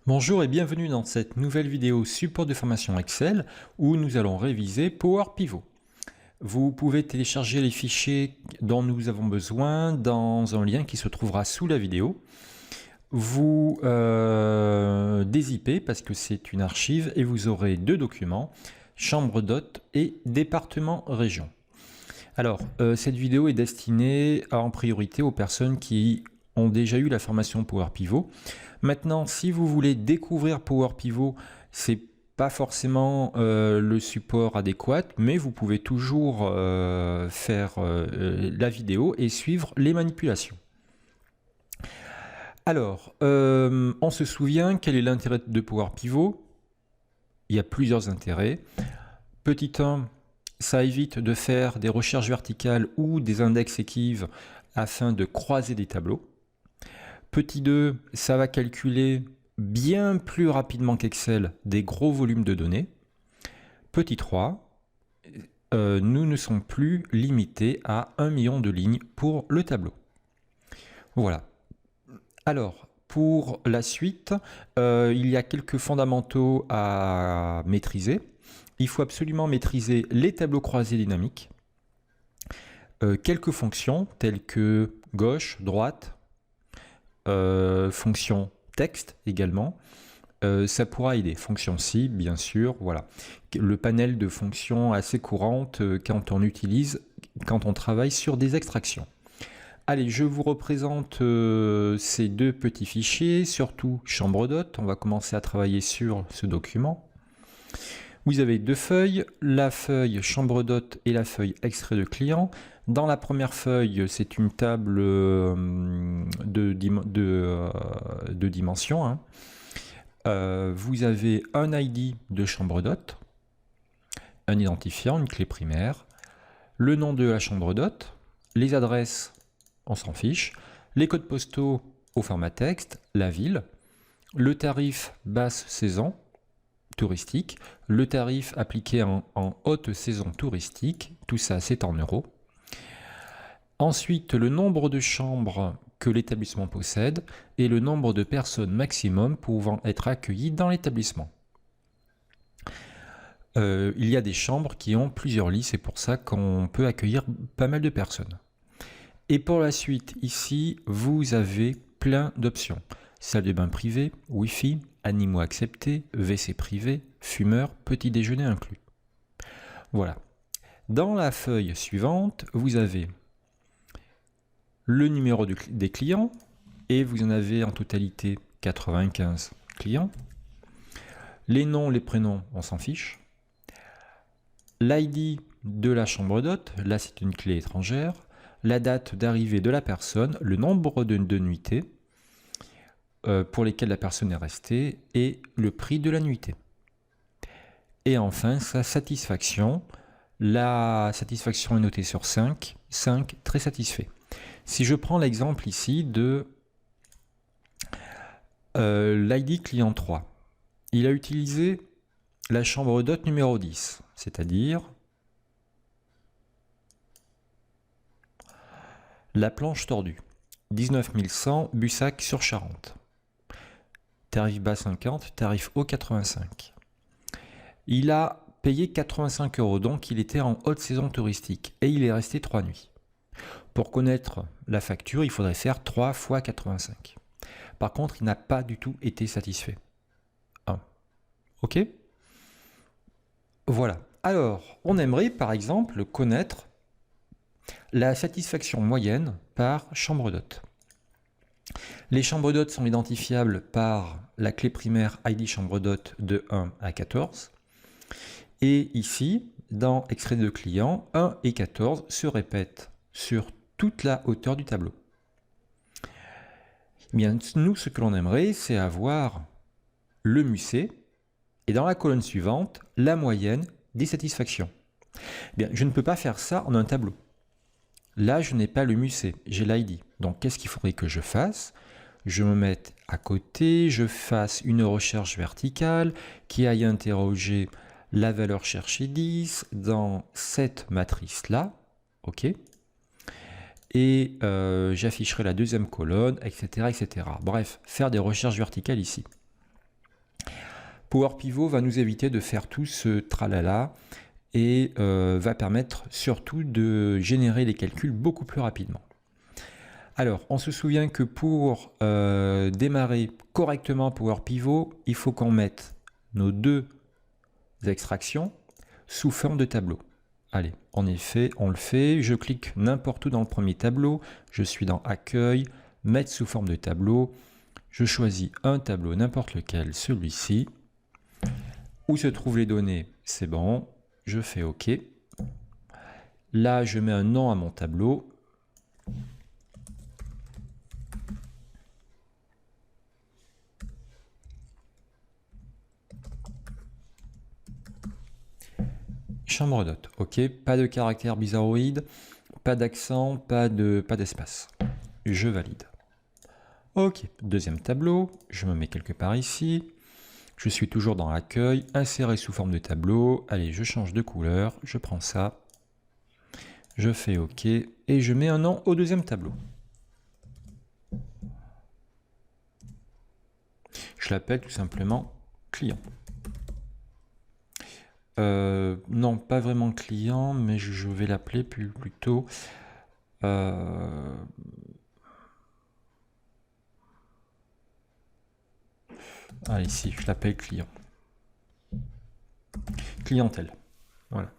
Bonjour et bienvenue dans cette nouvelle vidéo support de formation Excel où nous allons réviser Power Pivot. Vous pouvez télécharger les fichiers dont nous avons besoin dans un lien qui se trouvera sous la vidéo. Vous dézippez parce que c'est une archive et vous aurez deux documents, chambre d'hôte et département région. Alors, cette vidéo est destinée en priorité aux personnes qui ont déjà eu la formation Power Pivot. Maintenant, si vous voulez découvrir Power Pivot, c'est pas forcément le support adéquat, mais vous pouvez toujours faire la vidéo et suivre les manipulations. Alors, on se souvient quel est l'intérêt de Power Pivot. Il y a plusieurs intérêts. Petit 1, ça évite de faire des recherches verticales ou des index équives afin de croiser des tableaux. Petit 2, ça va calculer bien plus rapidement qu'Excel des gros volumes de données. Petit 3, nous ne sommes plus limités à 1 million de lignes pour le tableau. Voilà. Alors, pour la suite, il y a quelques fondamentaux à maîtriser. Il faut absolument maîtriser les tableaux croisés dynamiques, quelques fonctions telles que gauche, droite, fonction texte également, ça pourra aider. Fonction si, bien sûr, voilà. Le panel de fonctions assez courantes quand on travaille sur des extractions. Allez, je vous représente ces deux petits fichiers, surtout chambre d'hôte. On va commencer à travailler sur ce document. Vous avez deux feuilles, la feuille chambre d'hôte et la feuille extrait de client. Dans la première feuille, c'est une table de dimensions. Hein. Vous avez un ID de chambre d'hôte, un identifiant, une clé primaire, le nom de la chambre d'hôte, les adresses, on s'en fiche, les codes postaux au format texte, la ville, le tarif basse saison, touristique, le tarif appliqué en haute saison touristique, tout ça c'est en euros. Ensuite, le nombre de chambres que l'établissement possède et le nombre de personnes maximum pouvant être accueillies dans l'établissement. Il y a des chambres qui ont plusieurs lits, c'est pour ça qu'on peut accueillir pas mal de personnes. Et pour la suite, ici, vous avez plein d'options. Salle de bain privée, Wi-Fi, animaux acceptés, WC privé, fumeur, petit déjeuner inclus. Voilà. Dans la feuille suivante, vous avez le numéro des clients, et vous en avez en totalité 95 clients. Les noms, les prénoms, on s'en fiche. L'ID de la chambre d'hôte, là c'est une clé étrangère. La date d'arrivée de la personne, le nombre de nuitées pour lesquelles la personne est restée et le prix de la nuitée. Et enfin, sa satisfaction. La satisfaction est notée sur 5. 5, très satisfait. Si je prends l'exemple ici de l'ID client 3, il a utilisé la chambre d'hôte numéro 10, c'est-à-dire la planche tordue, 19 100 Bussac-sur-Charente. Tarif bas 50, tarif haut 85. Il a payé 85 €, donc il était en haute saison touristique et il est resté 3 nuits. Pour connaître la facture, il faudrait faire 3 fois 85. Par contre, il n'a pas du tout été satisfait. 1. OK? Voilà. Alors, on aimerait par exemple connaître la satisfaction moyenne par chambre d'hôte. Les chambres d'hôte sont identifiables par la clé primaire ID chambre d'hôte de 1 à 14. Et ici, dans extrait de client, 1 et 14 se répètent sur toute la hauteur du tableau. Eh bien, nous, ce que l'on aimerait, c'est avoir le MUSE et dans la colonne suivante, la moyenne des satisfactions. Eh bien, je ne peux pas faire ça en un tableau. Là, je n'ai pas le MUSE, j'ai l'ID. Donc, qu'est-ce qu'il faudrait que je fasse? Je me mette à côté, je fasse une recherche verticale qui aille interroger la valeur cherchée 10 dans cette matrice-là. OK. Et j'afficherai la deuxième colonne, etc., etc. Bref, faire des recherches verticales ici. Power Pivot va nous éviter de faire tout ce tralala et va permettre surtout de générer les calculs beaucoup plus rapidement. Alors, on se souvient que pour démarrer correctement Power Pivot, il faut qu'on mette nos deux extractions sous forme de tableau. Allez, en effet, on le fait. Je clique n'importe où dans le premier tableau. Je suis dans Accueil, Mettre sous forme de tableau. Je choisis un tableau, n'importe lequel, celui-ci. Où se trouvent les données? C'est bon. Je fais OK. Là, je mets un nom à mon tableau. Chambre d'hôte, ok, pas de caractère bizarroïde, pas d'accent, pas d'espace. Je valide. Ok, deuxième tableau, je me mets quelque part ici. Je suis toujours dans l'accueil, insérer sous forme de tableau. Allez, je change de couleur, je prends ça. Je fais OK et je mets un nom au deuxième tableau. Je l'appelle tout simplement client. Non, pas vraiment client, mais je vais l'appeler plutôt allez, ici, je l'appelle client. Clientèle. Voilà.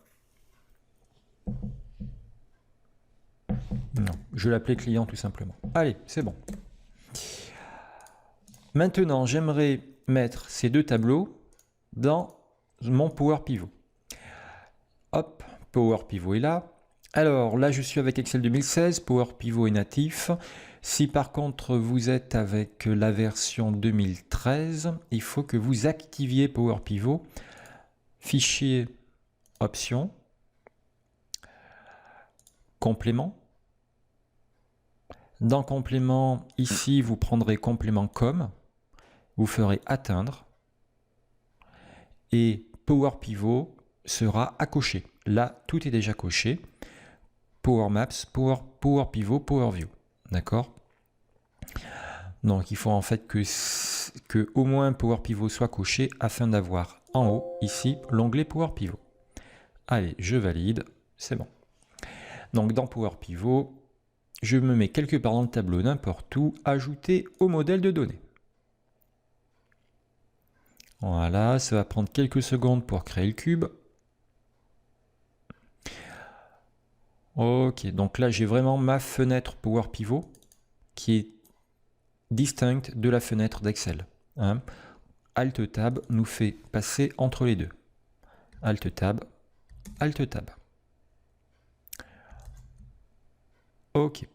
Non, je l'appelais client tout simplement. Allez, c'est bon. Maintenant, j'aimerais mettre ces deux tableaux dans mon Power Pivot. Hop, Power Pivot est là. Alors là, je suis avec Excel 2016, Power Pivot est natif. Si par contre vous êtes avec la version 2013, il faut que vous activiez Power Pivot. Fichier, Options, Complément. Dans Complément, ici, vous prendrez Complément comme, vous ferez Atteindre et Power Pivot sera à cocher. Là, tout est déjà coché. Power Maps, Power Pivot, Power View. D'accord? Donc, il faut en fait que au moins Power Pivot soit coché afin d'avoir en haut, ici, l'onglet Power Pivot. Allez, je valide. C'est bon. Donc, dans Power Pivot, je me mets quelque part dans le tableau, n'importe où, ajouter au modèle de données. Voilà, ça va prendre quelques secondes pour créer le cube. Ok, donc là j'ai vraiment ma fenêtre Power Pivot qui est distincte de la fenêtre d'Excel. Hein. Alt Tab nous fait passer entre les deux. Alt Tab, Alt Tab. Ok.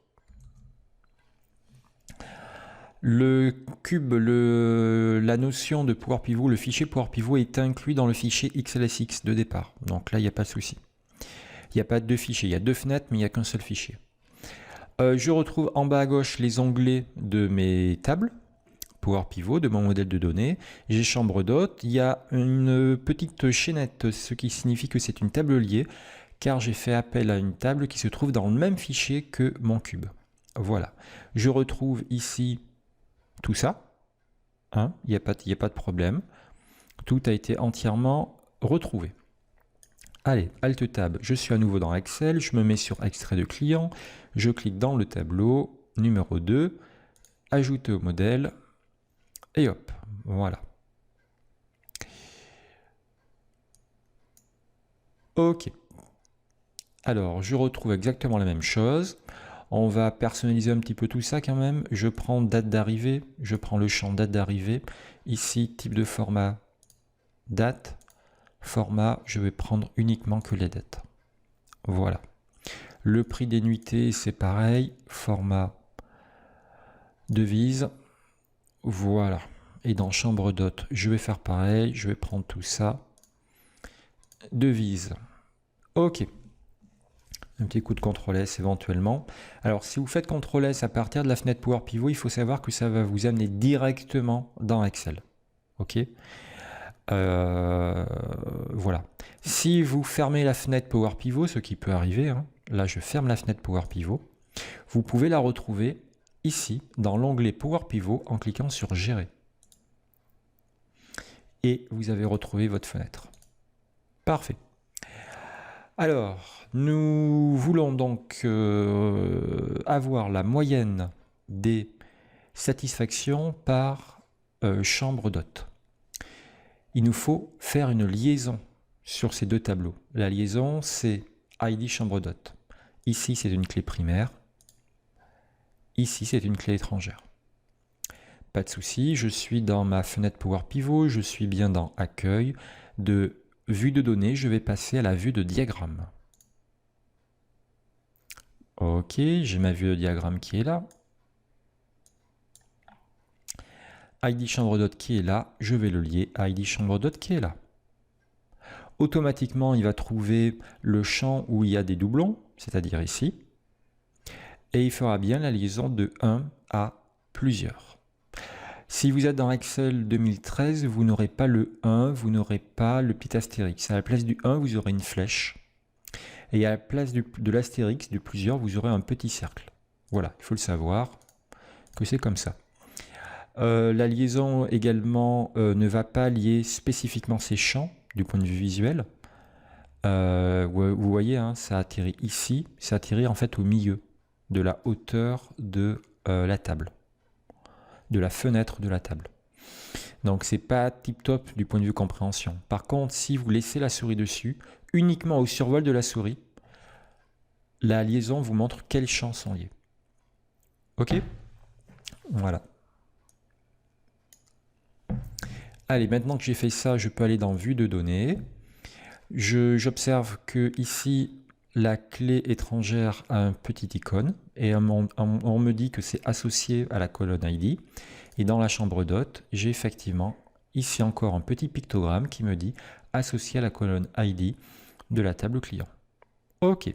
Le cube, la notion de Power Pivot, le fichier Power Pivot est inclus dans le fichier XLSX de départ. Donc là, il n'y a pas de souci. Il n'y a pas deux fichiers, il y a deux fenêtres, mais il n'y a qu'un seul fichier. Je retrouve en bas à gauche les onglets de mes tables, Power Pivot, de mon modèle de données. J'ai chambre d'hôte, il y a une petite chaînette, ce qui signifie que c'est une table liée, car j'ai fait appel à une table qui se trouve dans le même fichier que mon cube. Voilà. Je retrouve ici tout ça. Hein, il n'y a pas de problème. Tout a été entièrement retrouvé. Allez, Alt Tab, je suis à nouveau dans Excel, je me mets sur Extrait de client, je clique dans le tableau, numéro 2, Ajouter au modèle, et hop, voilà. Ok. Alors, je retrouve exactement la même chose. On va personnaliser un petit peu tout ça quand même. Je prends date d'arrivée, je prends le champ date d'arrivée. Ici, type de format, date. Format, je vais prendre uniquement que les dates. Voilà. Le prix des nuitées, c'est pareil. Format, devise. Voilà. Et dans chambre d'hôte, je vais faire pareil. Je vais prendre tout ça. Devise. OK. Un petit coup de CTRL S éventuellement. Alors, si vous faites CTRL S à partir de la fenêtre Power Pivot, il faut savoir que ça va vous amener directement dans Excel. OK. Voilà. Si vous fermez la fenêtre Power Pivot, ce qui peut arriver, hein, là je ferme la fenêtre Power Pivot, vous pouvez la retrouver ici dans l'onglet Power Pivot en cliquant sur Gérer. et vous avez retrouvé votre fenêtre. Parfait. Alors, nous voulons donc avoir la moyenne des satisfactions par chambre d'hôte. Il nous faut faire une liaison sur ces deux tableaux. La liaison, c'est ID chambre d'hôte. Ici, c'est une clé primaire. Ici, c'est une clé étrangère. Pas de souci, je suis dans ma fenêtre Power Pivot, je suis bien dans Accueil. De vue de données, je vais passer à la vue de diagramme. Ok, j'ai ma vue de diagramme qui est là. ID chambre d'hôte qui est là, je vais le lier à ID chambre d'hôte qui est là. Automatiquement, il va trouver le champ où il y a des doublons, c'est-à-dire ici. Et il fera bien la liaison de 1 à plusieurs. Si vous êtes dans Excel 2013, vous n'aurez pas le 1, vous n'aurez pas le petit astérix. À la place du 1, vous aurez une flèche. Et à la place de l'astérix, du plusieurs, vous aurez un petit cercle. Voilà, il faut le savoir que c'est comme ça. La liaison également ne va pas lier spécifiquement ces champs du point de vue visuel. Vous voyez, hein, ça atterrit ici, ça atterrit en fait au milieu de la hauteur de la table, de la fenêtre de la table. Donc c'est pas tip top du point de vue compréhension. Par contre, si vous laissez la souris dessus, uniquement au survol de la souris, la liaison vous montre quels champs sont liés. Ok? Voilà. Allez, maintenant que j'ai fait ça, je peux aller dans Vue de données. J'observe que ici, la clé étrangère a un petit icône et on me dit que c'est associé à la colonne ID. Et dans la chambre d'hôte, j'ai effectivement ici encore un petit pictogramme qui me dit associé à la colonne ID de la table client. Ok.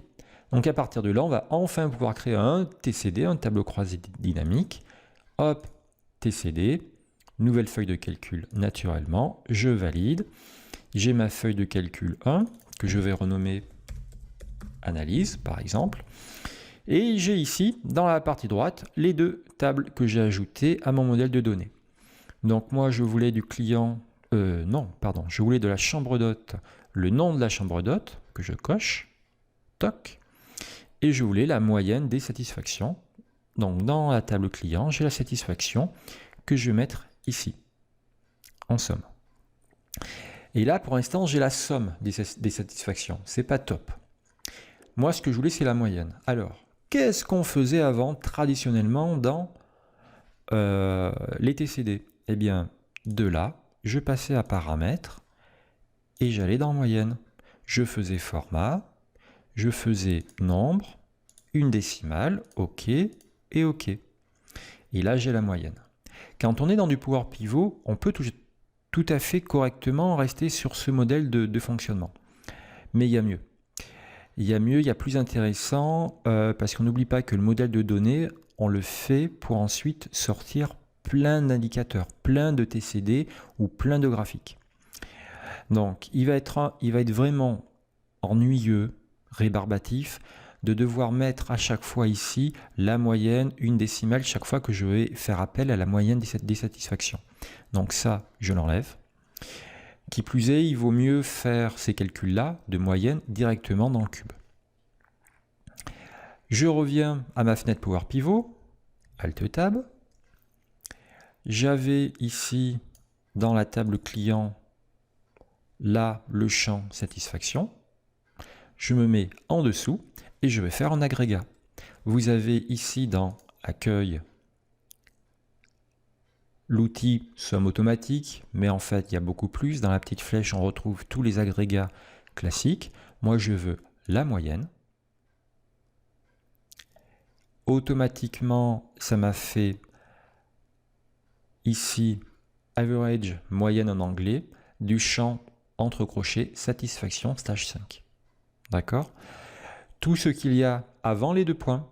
Donc à partir de là, on va enfin pouvoir créer un TCD, un tableau croisé dynamique. Hop, TCD, nouvelle feuille de calcul naturellement, je valide. J'ai ma feuille de calcul 1 que je vais renommer analyse par exemple. Et j'ai ici, dans la partie droite, les deux tables que j'ai ajoutées à mon modèle de données. Donc moi, je voulais du client... je voulais de la chambre d'hôte, le nom de la chambre d'hôte, que je coche. Toc. Et je voulais la moyenne des satisfactions. Donc dans la table client, j'ai la satisfaction que je vais mettre ici, en somme. Et là, pour l'instant, j'ai la somme des satisfactions. C'est pas top. Moi, ce que je voulais, c'est la moyenne. Alors, qu'est-ce qu'on faisait avant, traditionnellement, dans les TCD? Eh bien, de là, je passais à paramètres et j'allais dans moyenne. Je faisais format, je faisais nombre, une décimale, OK et OK. Et là, j'ai la moyenne. Quand on est dans du Power Pivot, on peut tout à fait correctement rester sur ce modèle de fonctionnement. Mais il y a mieux. Il y a mieux, il y a plus intéressant, parce qu'on n'oublie pas que le modèle de données, on le fait pour ensuite sortir plein d'indicateurs, plein de TCD ou plein de graphiques. Donc, il va être vraiment ennuyeux, rébarbatif, de devoir mettre à chaque fois ici la moyenne, une décimale, chaque fois que je vais faire appel à la moyenne des satisfactions. Donc ça, je l'enlève. Qui plus est, il vaut mieux faire ces calculs-là de moyenne directement dans le cube. Je reviens à ma fenêtre Power Pivot, Alt Tab. J'avais ici, dans la table client, là, le champ satisfaction. Je me mets en dessous et je vais faire un agrégat. Vous avez ici dans Accueil l'outil somme automatique, mais en fait, il y a beaucoup plus. Dans la petite flèche, on retrouve tous les agrégats classiques. Moi, je veux la moyenne. Automatiquement, ça m'a fait ici average, moyenne en anglais, du champ entre crochets, satisfaction, stage 5. D'accord? Tout ce qu'il y a avant les deux points,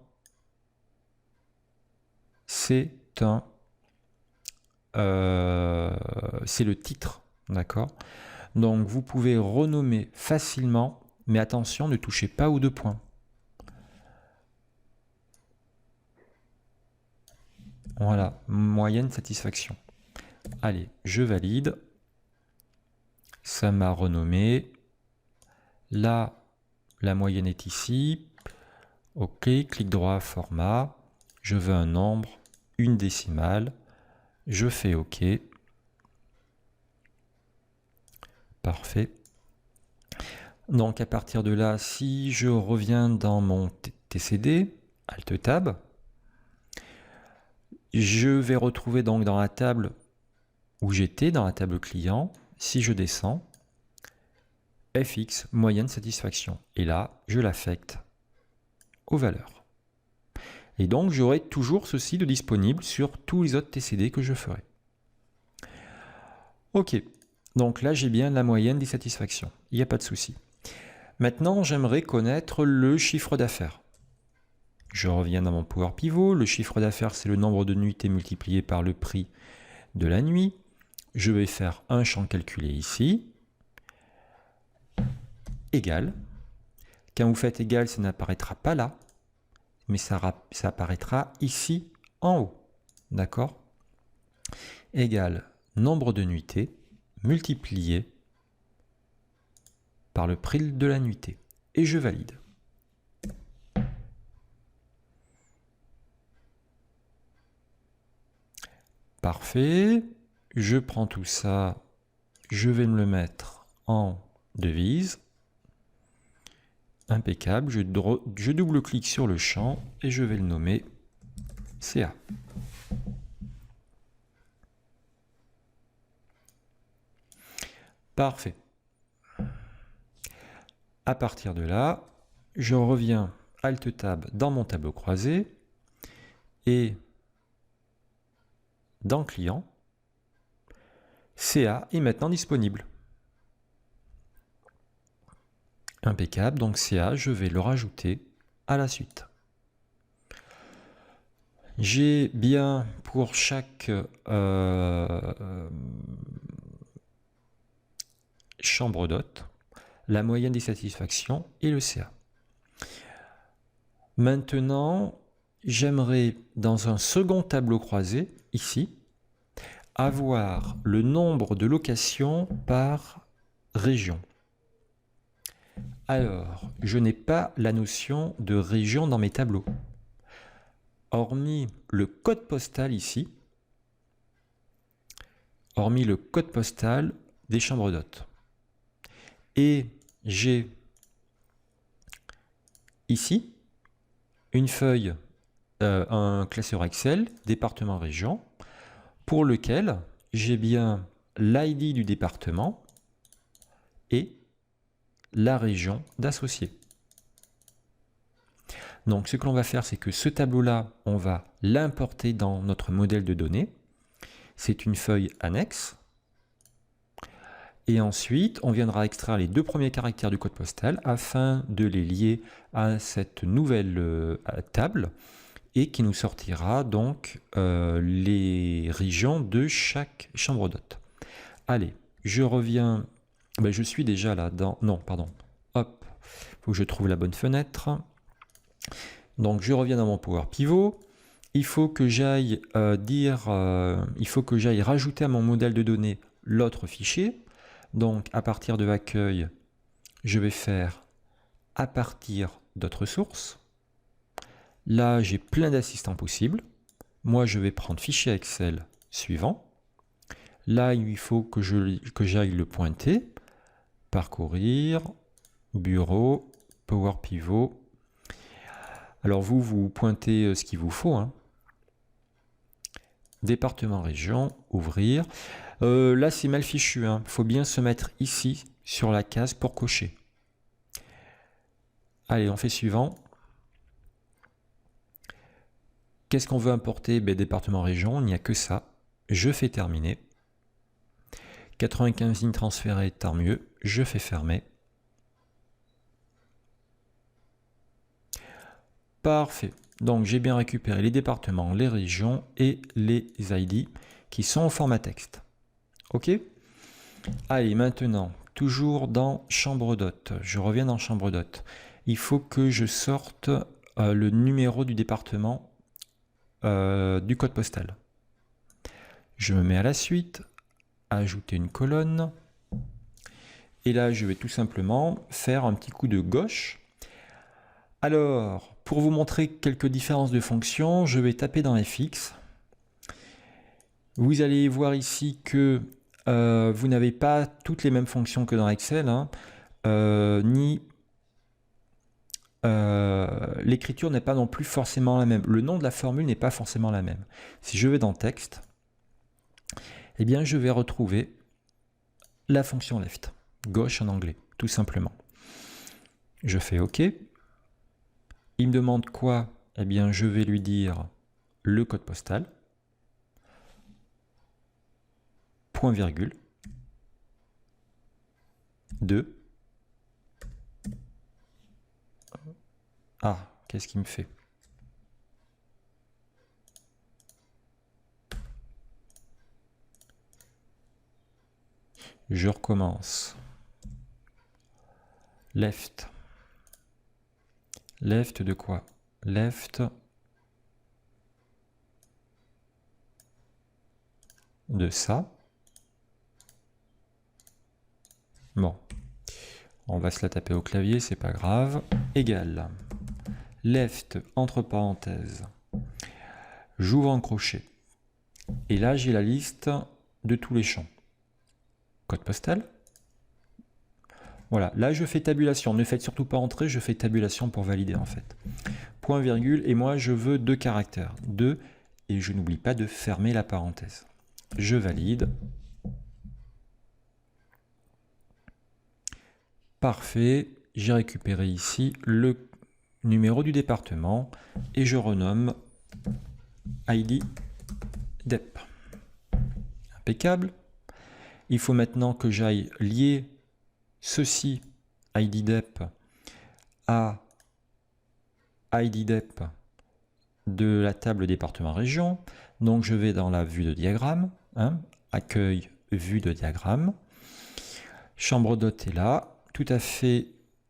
c'est le titre, d'accord? Donc vous pouvez renommer facilement, mais attention, ne touchez pas aux deux points. Voilà, moyenne satisfaction. Allez, je valide. Ça m'a renommé. Là, la moyenne est ici. OK, clic droit, format. Je veux un nombre, une décimale. Je fais OK. Parfait. Donc à partir de là, si je reviens dans mon TCD, Alt Tab, je vais retrouver donc dans la table où j'étais, dans la table client, si je descends, FX, moyenne satisfaction. Et là, je l'affecte aux valeurs. Et donc, j'aurai toujours ceci de disponible sur tous les autres TCD que je ferai. OK. Donc là, j'ai bien la moyenne des satisfactions. Il n'y a pas de souci. Maintenant, j'aimerais connaître le chiffre d'affaires. Je reviens dans mon Power Pivot. Le chiffre d'affaires, c'est le nombre de nuitées multiplié par le prix de la nuit. Je vais faire un champ calculé ici. Égal. Quand vous faites égal, ça n'apparaîtra pas là, mais ça apparaîtra ici en haut. D'accord? Égal nombre de nuitées multiplié par le prix de la nuitée. Et je valide. Parfait. Je prends tout ça, je vais me le mettre en devise. Impeccable. Je double-clique sur le champ et je vais le nommer CA. Parfait. À partir de là, je reviens Alt Tab dans mon tableau croisé et dans Client, CA est maintenant disponible. Impeccable, donc CA, je vais le rajouter à la suite. J'ai bien pour chaque chambre d'hôte la moyenne des satisfactions et le CA. Maintenant, j'aimerais dans un second tableau croisé, ici, avoir le nombre de locations par région. Alors, je n'ai pas la notion de région dans mes tableaux. Hormis le code postal ici, hormis le code postal des chambres d'hôtes. Et j'ai ici une feuille, un classeur Excel, département région, pour lequel j'ai bien l'ID du département et la région d'associé. Donc ce que l'on va faire, c'est que ce tableau-là, on va l'importer dans notre modèle de données. C'est une feuille annexe. Et ensuite, on viendra extraire les 2 premiers caractères du code postal afin de les lier à cette nouvelle table et qui nous sortira donc les régions de chaque chambre d'hôte. Allez, je reviens. Ben, je suis déjà là dans. Non, pardon. Hop, il faut que je trouve la bonne fenêtre. Donc, je reviens dans mon Power Pivot. Il faut que j'aille il faut que j'aille rajouter à mon modèle de données l'autre fichier. Donc, à partir de accueil, je vais faire à partir d'autres sources. Là, j'ai plein d'assistants possibles. Moi, je vais prendre fichier Excel suivant. Là, il faut que j'aille le pointer. Parcourir, bureau, Power Pivot. Alors, vous pointez ce qu'il vous faut. Hein. Département, région, ouvrir. Là, c'est mal fichu. Il faut bien se mettre ici, sur la case, pour cocher. Allez, on fait suivant. Qu'est-ce qu'on veut importer? Département, région, il n'y a que ça. Je fais terminer. 95 lignes transférées, tant mieux. Je fais fermer. Parfait. Donc, j'ai bien récupéré les départements, les régions et les ID qui sont au format texte. OK? Allez, maintenant, toujours dans chambre d'hôte. Je reviens dans chambre d'hôte. Il faut que je sorte le numéro du département du code postal. Je me mets à la suite. Ajouter une colonne. Et là, je vais tout simplement faire un petit coup de gauche. Alors, pour vous montrer quelques différences de fonctions, je vais taper dans FX. Vous allez voir ici que vous n'avez pas toutes les mêmes fonctions que dans Excel, hein, ni l'écriture n'est pas non plus forcément la même. Le nom de la formule n'est pas forcément la même. Si je vais dans Texte, eh bien, je vais retrouver la fonction left, gauche en anglais, tout simplement. Je fais OK. Il me demande quoi? Eh bien, je vais lui dire le code postal, point virgule, 2. Ah, qu'est-ce qu'il me fait? Je recommence. Left. Left de quoi? Left de ça. Bon, on va se la taper au clavier, c'est pas grave. Égal. Left, entre parenthèses. J'ouvre un crochet. Et là, j'ai la liste de tous les champs. Code postal. Voilà, là je fais tabulation. Ne faites surtout pas entrer, je fais tabulation pour valider en fait. Point virgule, et moi je veux 2 caractères. 2, et je n'oublie pas de fermer la parenthèse. Je valide. Parfait, j'ai récupéré ici le numéro du département et je renomme ID DEP. Impeccable. Il faut maintenant que j'aille lier ceci, ID DEP, à ID DEP de la table département région. Donc je vais dans la vue de diagramme, hein, accueil, vue de diagramme. Chambre d'hôte est là. Tout à fait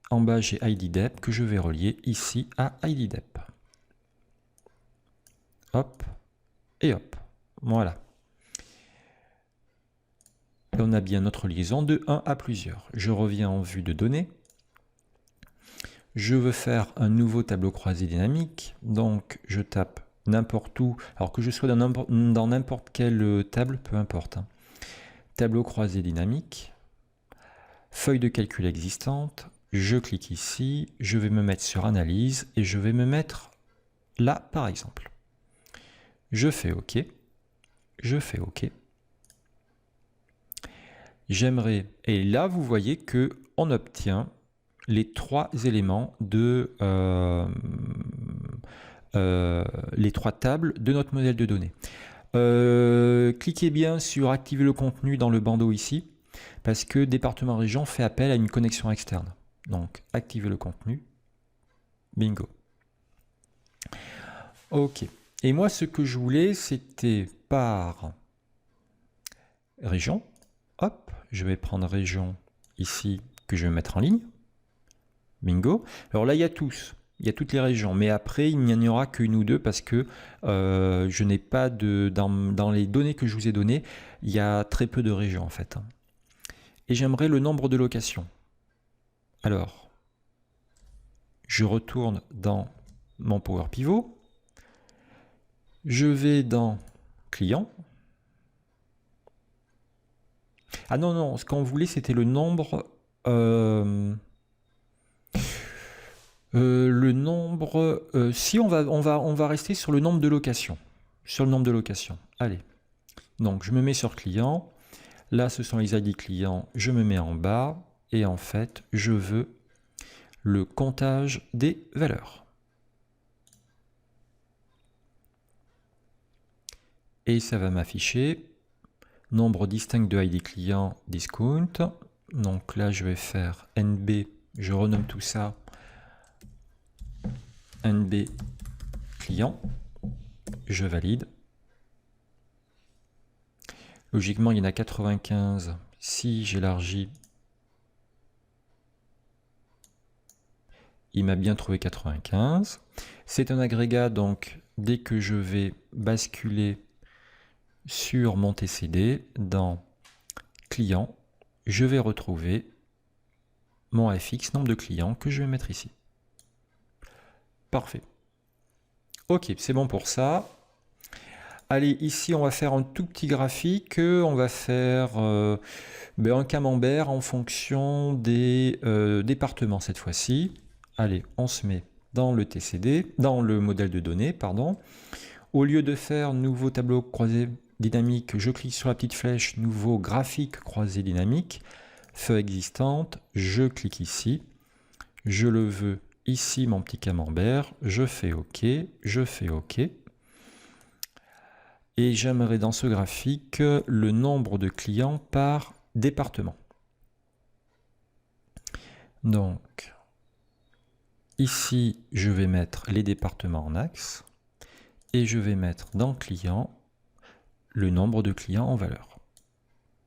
en bas, j'ai ID DEP que je vais relier ici à ID DEP. Hop et hop. Voilà. Et on a bien notre liaison de 1 à plusieurs. Je reviens en vue de données. Je veux faire un nouveau tableau croisé dynamique. Donc, je tape n'importe où. Alors que je sois dans n'importe quelle table, peu importe. Hein. Tableau croisé dynamique. Feuille de calcul existante. Je clique ici. Je vais me mettre sur analyse. Et je vais me mettre là, par exemple. Je fais OK. Je fais OK. J'aimerais, et là vous voyez que on obtient les 3 éléments de les 3 tables de notre modèle de données. Cliquez bien sur activer le contenu dans le bandeau ici, parce que département région fait appel à une connexion externe. Donc activer le contenu, bingo. Ok. Et moi ce que je voulais c'était par région. Hop, je vais prendre région ici que je vais mettre en ligne. Bingo. Alors là, il y a tous. Il y a toutes les régions. Mais après, il n'y en aura qu'une ou deux parce que je n'ai pas de... Dans les données que je vous ai données, il y a très peu de régions en fait. Et j'aimerais le nombre de locations. Alors, je retourne dans mon Power Pivot. Je vais dans Client. Ah non, non, ce qu'on voulait, c'était le nombre... le nombre... si, on va rester sur le nombre de locations. Sur le nombre de locations. Allez. Donc, je me mets sur Client. Là, ce sont les ID clients. Je me mets en bas. Et en fait, je veux le comptage des valeurs. Et ça va m'afficher nombre distinct de ID client discount. Donc là, je vais faire NB. Je renomme tout ça NB client. Je valide. Logiquement, il y en a 95. Si j'élargis, il m'a bien trouvé 95. C'est un agrégat, donc dès que je vais basculer sur mon TCD, dans client, je vais retrouver mon FX, nombre de clients, que je vais mettre ici. Parfait. Ok, c'est bon pour ça. Allez, ici, on va faire un tout petit graphique. On va faire un camembert en fonction des départements cette fois-ci. Allez, on se met dans le TCD, dans le modèle de données, pardon. Au lieu de faire nouveau tableau croisé dynamique, je clique sur la petite flèche, nouveau graphique croisé dynamique, feuille existante, je clique ici, je le veux ici, mon petit camembert, je fais OK, je fais OK. Et j'aimerais dans ce graphique le nombre de clients par département. Donc, ici, je vais mettre les départements en axe et je vais mettre dans client le nombre de clients en valeur.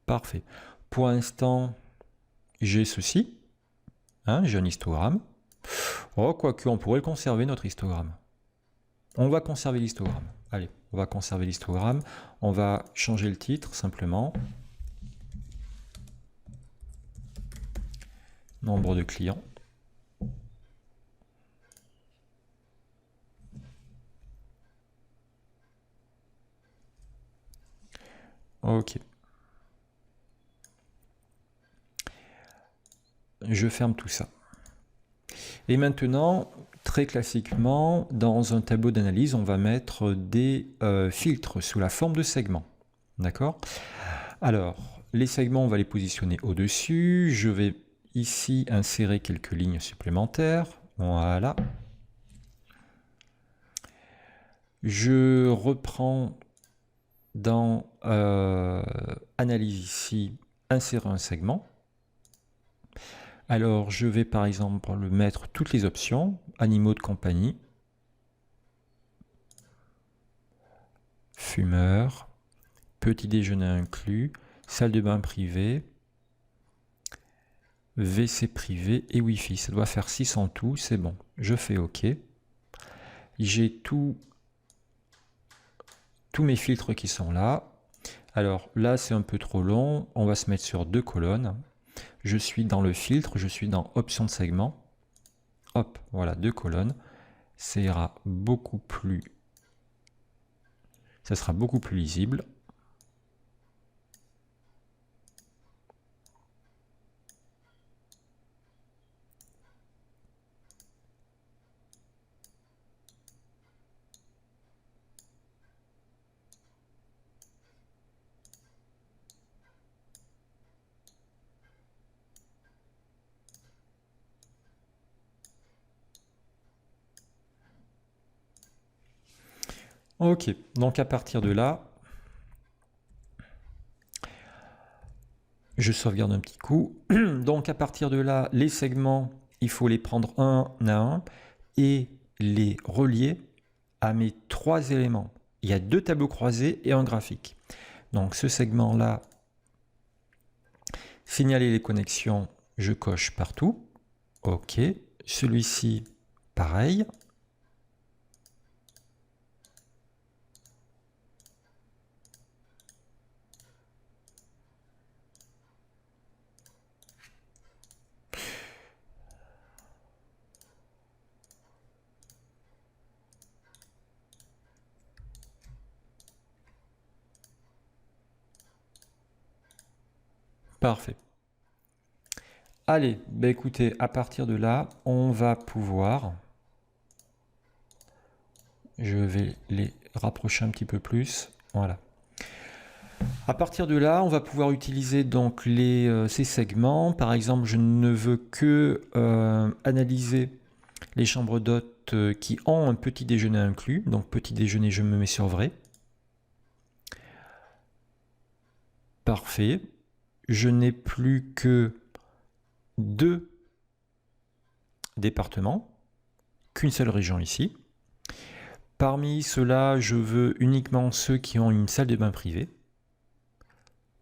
Parfait. Pour l'instant, j'ai ceci. Hein, j'ai un histogramme. Oh, quoique, on pourrait conserver notre histogramme. On va conserver l'histogramme. Allez, on va conserver l'histogramme. On va changer le titre simplement. Nombre de clients. Ok. Je ferme tout ça. Et maintenant, très classiquement, dans un tableau d'analyse, on va mettre des filtres sous la forme de segments. D'accord? Alors, les segments, on va les positionner au-dessus. Je vais ici insérer quelques lignes supplémentaires. Voilà. Je reprends dans Analyse ici, insérer un segment. Alors, je vais par exemple mettre toutes les options, animaux de compagnie, fumeur, petit déjeuner inclus, salle de bain privée, WC privé et Wi-Fi. Ça doit faire 6 en tout, c'est bon. Je fais OK. J'ai tous mes filtres qui sont là. Alors là, c'est un peu trop long. On va se mettre sur 2 colonnes. Je suis dans le filtre, je suis dans option de segment. Hop, voilà, 2 colonnes. Ça ira beaucoup plus... Ça sera beaucoup plus lisible. Ok, donc à partir de là, je sauvegarde un petit coup. Donc à partir de là, les segments, il faut les prendre un à un et les relier à mes 3 éléments. Il y a 2 tableaux croisés et un graphique. Donc ce segment-là, signaler les connexions, je coche partout. OK. Celui-ci, pareil. Parfait. Allez, bah écoutez, à partir de là, on va pouvoir... Je vais les rapprocher un petit peu plus. Voilà. À partir de là, on va pouvoir utiliser donc ces segments. Par exemple, je ne veux que analyser les chambres d'hôtes qui ont un petit déjeuner inclus. Donc petit déjeuner, je me mets sur vrai. Parfait. Je n'ai plus que 2 départements, qu'une seule région ici. Parmi ceux-là, je veux uniquement ceux qui ont une salle de bain privée.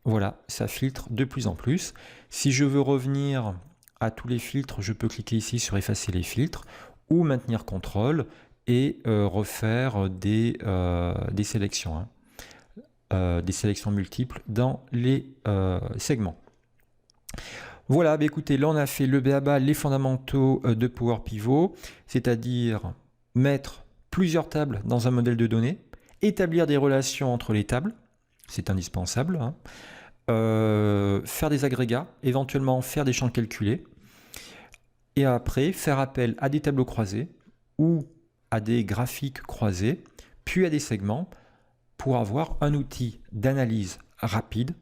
Voilà, ça filtre de plus en plus. Si je veux revenir à tous les filtres, je peux cliquer ici sur effacer les filtres ou maintenir contrôle et refaire des sélections, des sélections multiples dans les segments. Voilà, bah écoutez, là on a fait le b.a.-ba, les fondamentaux de Power Pivot, c'est-à-dire mettre plusieurs tables dans un modèle de données, établir des relations entre les tables, c'est indispensable, hein. Faire des agrégats, éventuellement faire des champs calculés, et après faire appel à des tableaux croisés ou à des graphiques croisés, puis à des segments pour avoir un outil d'analyse rapide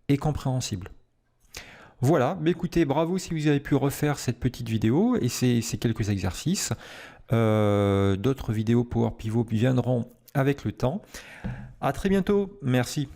et compréhensible. Voilà, mais écoutez, bravo si vous avez pu refaire cette petite vidéo et ces quelques exercices. D'autres vidéos Power Pivot viendront avec le temps. À très bientôt, merci.